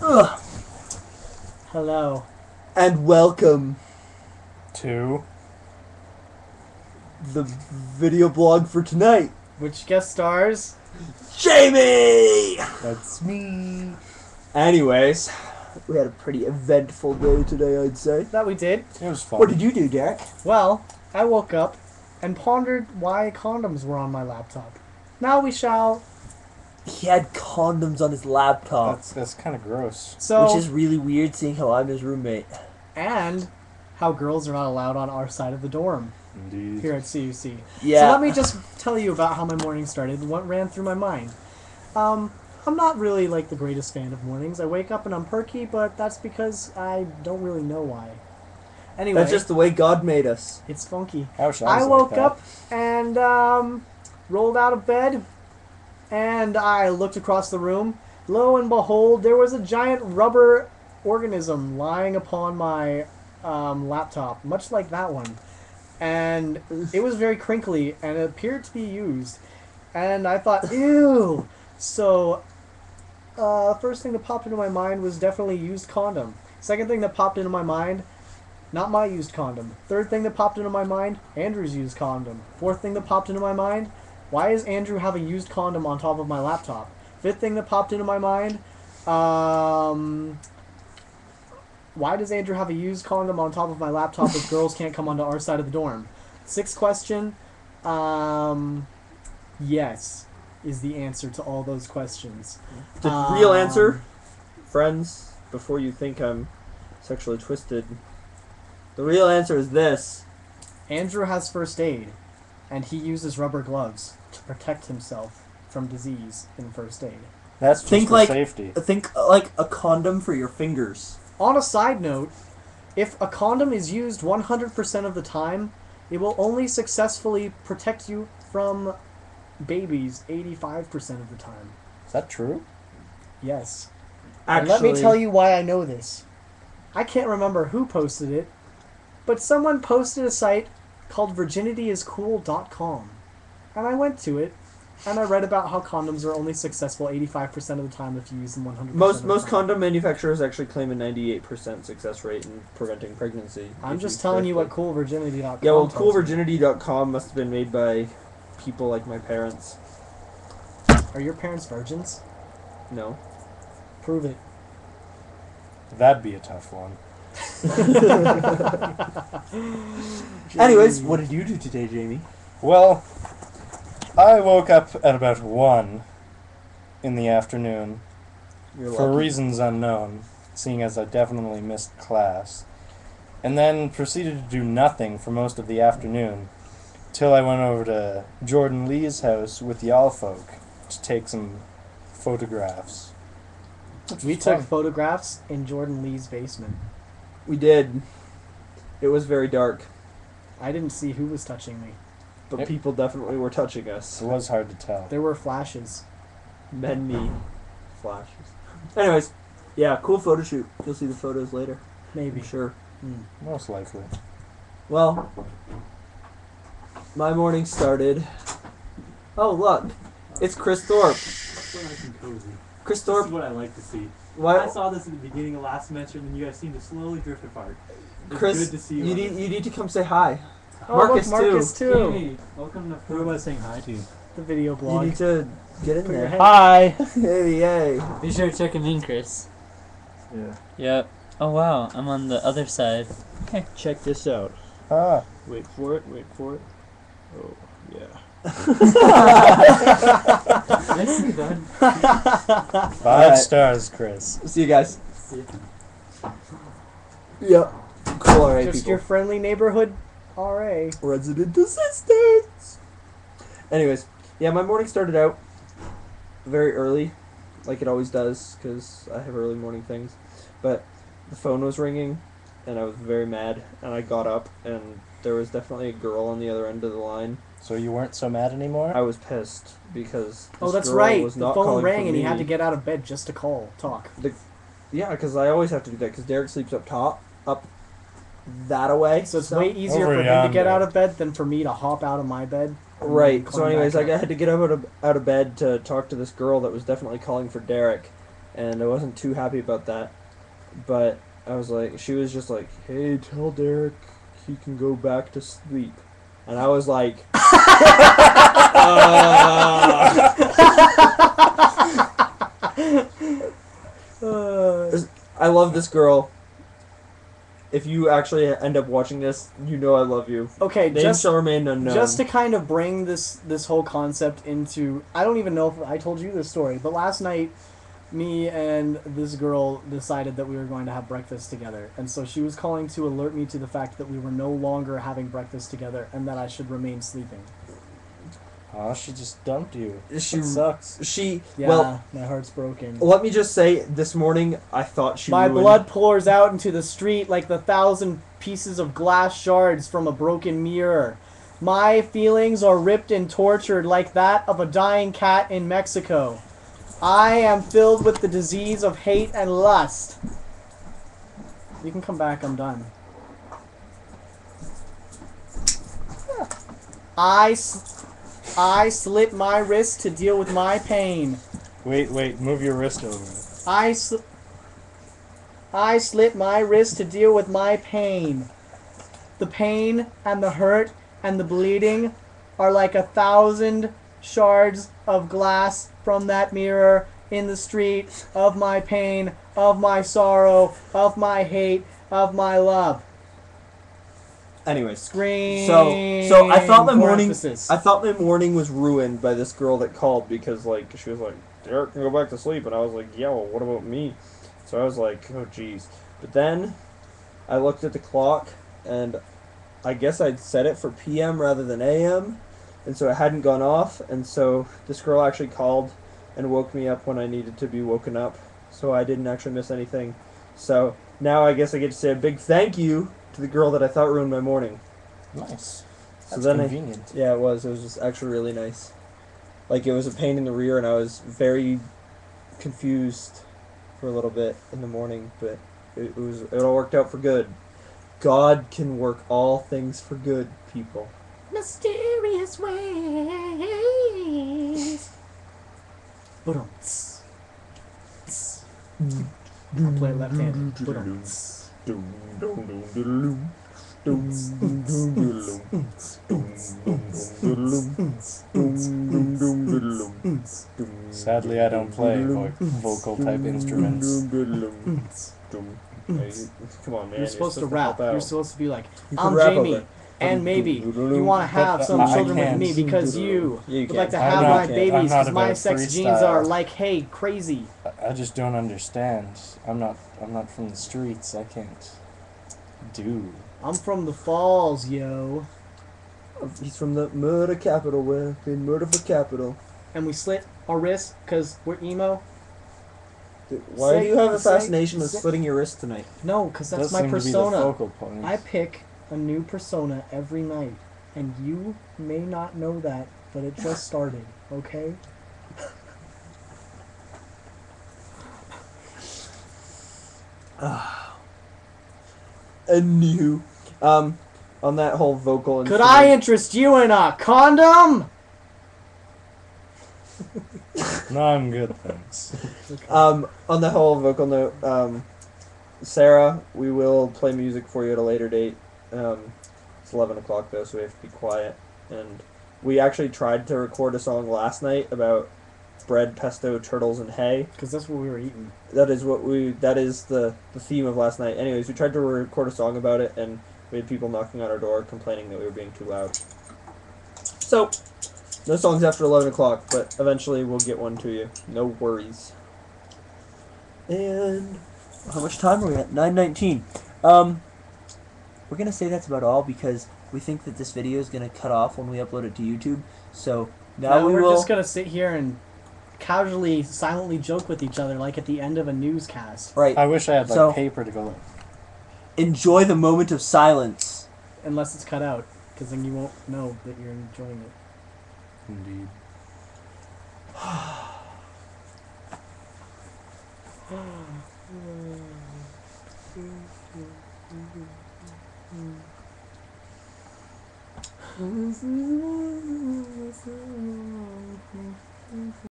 Ugh. Hello. And welcome to the video blog for tonight. Which guest stars? Jamie! That's me. Anyways, we had a pretty eventful day today, I'd say. That we did. It was fun. What did you do, Derek? Well, I woke up and pondered why condoms were on my laptop. Now we shall. He had condoms on his laptop. That's kind of gross. So, Which is really weird seeing how I'm his roommate. and how girls are not allowed on our side of the dorm Indeed. here at CUC. Yeah. So let me just tell you about how my morning started and what ran through my mind. I'm not really like the greatest fan of mornings. I wake up and I'm perky, but that's because I don't really know why. Anyway, That's just the way God made us. it's funky. I wish I was woke like that. up and rolled out of bed, and I looked across the room. Lo and behold, there was a giant rubber organism lying upon my laptop, much like that one. And it was very crinkly, and it appeared to be used. And I thought, ew! So, first thing that popped into my mind was definitely used condom. Second thing that popped into my mind, not my used condom. Third thing that popped into my mind, Andrew's used condom. Fourth thing that popped into my mind, why does Andrew have a used condom on top of my laptop? Fifth thing that popped into my mind, why does Andrew have a used condom on top of my laptop if girls can't come onto our side of the dorm? Sixth question, yes, is the answer to all those questions. The real answer, friends, before you think I'm sexually twisted, the real answer is this. Andrew has first aid, and he uses rubber gloves to protect himself from disease in first aid. That's just Think for like safety. think like a condom for your fingers. On a side note, if a condom is used 100% of the time, it will only successfully protect you from babies 85% of the time. Is that true? Yes. Actually, And let me tell you why I know this. I can't remember who posted it, but someone posted a site called virginityiscool.com. And I went to it, and I read about how condoms are only successful 85% of the time if you use them 100% of the most time. condom manufacturers actually claim a 98% success rate in preventing pregnancy. I'm if just telling you what correctly- coolvirginity.com Yeah, well, tells me. coolvirginity.com must have been made by people like my parents. Are your parents virgins? No. Prove it. That'd be a tough one. Anyways, what did you do today, Jamie? Well, I woke up at about 1 in the afternoon You're for lucky. reasons unknown, seeing as I definitely missed class, and then proceeded to do nothing for most of the afternoon till I went over to Jordan Lee's house with y'all folk to take some photographs. We took photographs in Jordan Lee's basement. We did. It was very dark, I didn't see who was touching me. but Yep. people definitely were touching us. It was hard to tell. There were flashes. Many flashes. Anyways, yeah, cool photo shoot. You'll see the photos later, Maybe. I'm sure. Most likely. Well, my morning started. Oh, look. It's Chris Thorpe. So nice and cozy. Chris This Thorpe. is what I like to see. I What? saw this at the beginning of last semester, and then you guys seem to slowly drift apart. It's Chris, good to see you. you need to come say hi. Oh, Markus, look, Markus too. too. Hey, welcome to who am I saying hi to? The video You blog. need to get in Put your there. head- Hi! Hey, yay. Be sure to check him in, Chris. Yeah. Yep. Oh wow, I'm on the other side. Check this out. Ah. Wait for it, wait for it. Oh, yeah. Nicely done. 5 Alright. stars, Chris. See you guys. See ya. Yep. Cool, alright, Just people. your friendly neighborhood RA. Resident assistants. Anyways, yeah, my morning started out very early, like it always does, because I have early morning things. But the phone was ringing, and I was very mad, and I got up, and there was definitely a girl on the other end of the line. So you weren't so mad anymore? I was pissed because Oh, this that's girl right. was The not phone calling rang for and he me. had to get out of bed just to talk. Yeah, because I always have to do that, because Derek sleeps up top, up that away. So it's way easier Over for him to get yonder. out of bed than for me to hop out of my bed. and Right. then So, climb anyways, back I up. had to get out of bed to talk to this girl that was definitely calling for Derek, and I wasn't too happy about that. But I was like, she was just like, "Hey, tell Derek he can go back to sleep," and I was like, I love this girl. If you actually end up watching this, you know I love you. Okay, Name shall remain unknown. just to kind of bring this whole concept into, I don't even know if I told you this story, but last night, me and this girl decided that we were going to have breakfast together, and so she was calling to alert me to the fact that we were no longer having breakfast together and that I should remain sleeping. Oh, she just dumped you. She That sucks. Yeah, well, my heart's broken. let me just say, this morning I thought she My ruined... blood pours out into the street like the 1,000 pieces of glass shards from a broken mirror. My feelings are ripped and tortured like that of a dying cat in Mexico. I am filled with the disease of hate and lust. You can come back, I'm done. I slit my wrist to deal with my pain. Wait, move your wrist over. I slit my wrist to deal with my pain. The pain and the hurt and the bleeding are like 1,000 shards of glass from that mirror in the street of my pain, of my sorrow, of my hate, of my love. Anyways, Scream. so I thought my for morning, emphasis. I thought my morning was ruined by this girl that called because like she was like, Derek can go back to sleep, and I was like, yeah, well, what about me? So I was like, oh jeez. But then I looked at the clock, and I guess I'd set it for PM rather than AM, and so it hadn't gone off, and so this girl actually called and woke me up when I needed to be woken up, so I didn't actually miss anything. So now I guess I get to say a big thank you to the girl that I thought ruined my morning. Nice. So That's then convenient. Yeah, it was. It was just actually really nice. Like, it was a pain in the rear, and I was very confused for a little bit in the morning, but it all worked out for good. God can work all things for good, people. Mysterious ways. Ba-dum-ts. I'll play left-handed. Ba-dum-ts. Sadly, I don't play vocal type instruments. Come on, man. You're supposed to rap. You're supposed to be like, You can I'm rap Jamie, over it. and maybe you want to have some I children with can't. me because you Yeah, you would like to can. have I'm my not- babies I'm not because my about sex genes freestyle. are like, hey, crazy. I just don't understand. I'm not from the streets. I can't do. I'm from the falls, yo. He's from the murder capital, where they murder for capital. And we slit our wrists because we're emo. Why Say- do you have a say- fascination with say- slitting your wrist tonight? No, because that's Does my seem to be the persona. focal point. I pick a new persona every night, and you may not know that, but it just started, okay? Anywho, on that whole vocal Could I interest you in a condom? No, I'm good, thanks. on the whole vocal note, Sarah, we will play music for you at a later date. It's 11 o'clock though, so we have to be quiet. And we actually tried to record a song last night about bread, pesto, turtles, and hay. Because that's what we were eating. That is the theme of last night. Anyways, we tried to record a song about it, and we had people knocking on our door complaining that we were being too loud. So, no songs after 11 o'clock, but eventually we'll get one to you. No worries. And how much time are we at? 9:19. We're gonna say that's about all because we think that this video is gonna cut off when we upload it to YouTube. So now we're will just going to sit here and casually, silently joke with each other like at the end of a newscast. right. I wish I had like So- paper to go. Enjoy the moment of silence. Unless it's cut out, because then you won't know that you're enjoying it. Indeed.